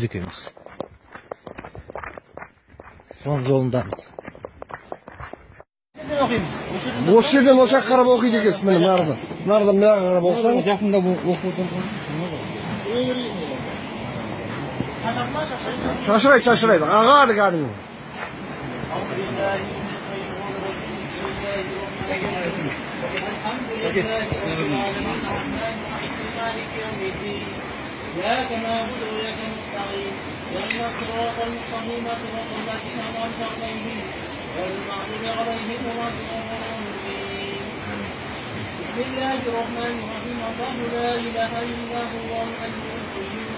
Ekimiz. Son yolundayız. Sizin okuyunuz. Boş yerden oçak karab okuydu kesin benim nerede? Nerede merak karab oksan? Yakında bu okudum. Şaşıraydı. Ağadı kadın. إياك نعبد وإياك نستعين اهدنا الصراط المستقيم صراط الذين أنعمت عليهم غير المغضوب عليهم ولا الضالين بسم الله الرحمن الرحيم الله لا إله إلا هو الحي القيوم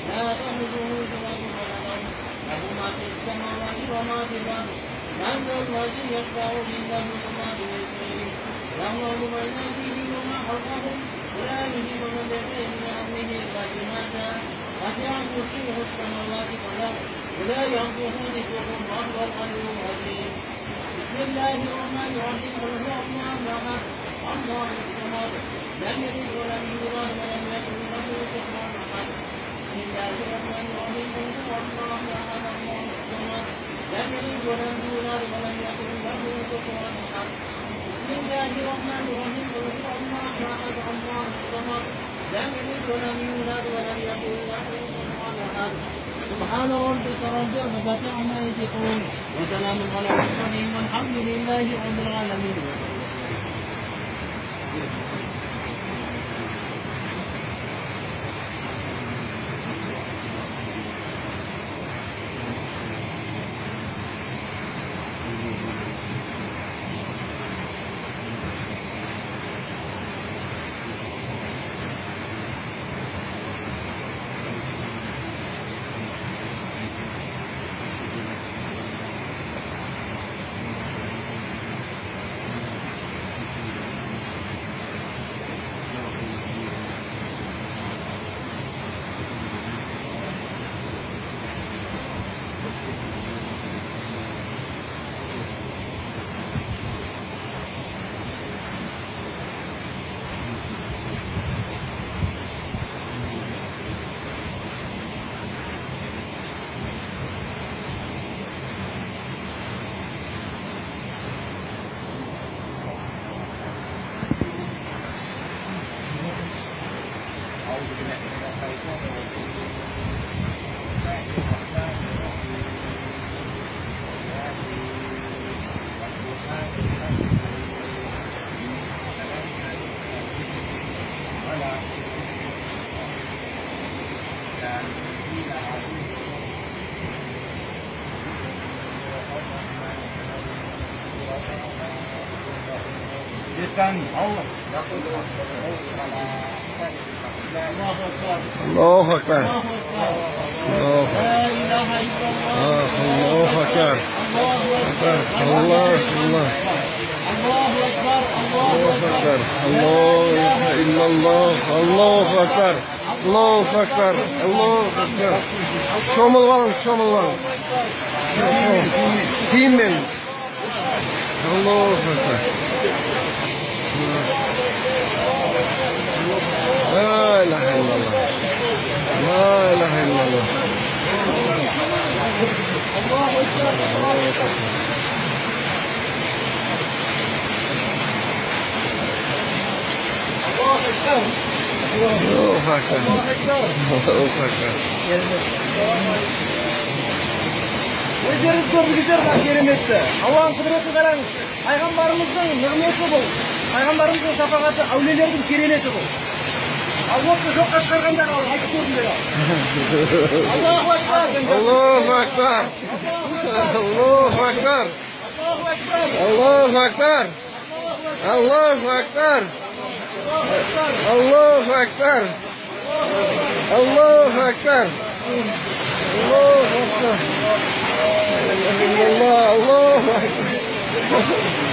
لا تأخذه سنة ولا نوم له ما في السماوات وما في الأرض من ذا الذي يشفع عنده إلا بإذنه يعلم بين أيديهم وما خلفهم ولا يهيبون بشيء من أمره إلا بما شاء وسع كرسيه السماوات والأرض ولا يؤوده حفظهما وهو العلي العظيم بسم الله الرحمن الرحيم قل هو الله أحد الله الصمد لم يلد ولم يولد ولم يكن له كفوا أحد بسم الله الرحمن الرحيم قل هو الله أحد الله الصمد لم يلد ولم يولد ولم يكن له كفوا أحد بسم الله الرحمن الرحيم قل هو الله احد الله الصمد لم يلد ولم يولد ولم يكن له كفوا احد سبحان ربك رب العزة عما يصفون وسلام على المرسلين والحمد لله رب العالمين. الله أكبر الله أكبر الله أكبر الله إلا الله الله أكبر الله أكبر الله أكبر شامل var Diyeyim ben الله أكبر لا إله إلا الله لا إله إلا الله الله أكبر Özdеріңіз көргізер бар кереметті. Allah'ın kudreti қараңыз. Пайғамбарымыздың нығметі бұл. Пайғамбарымыздың шапағаты, әулиелердің кереметі бұл. Аллахты жоққа шығарғандар ал, айтып көрдіңдер ал. Аллаху акбар. Аллаху акбар. Аллаху акбар. Аллаху акбар. Аллаху акбар. Allahu Ekber. Allahu Ekber. Allahu Ekber. Allah, Allahu Ekber.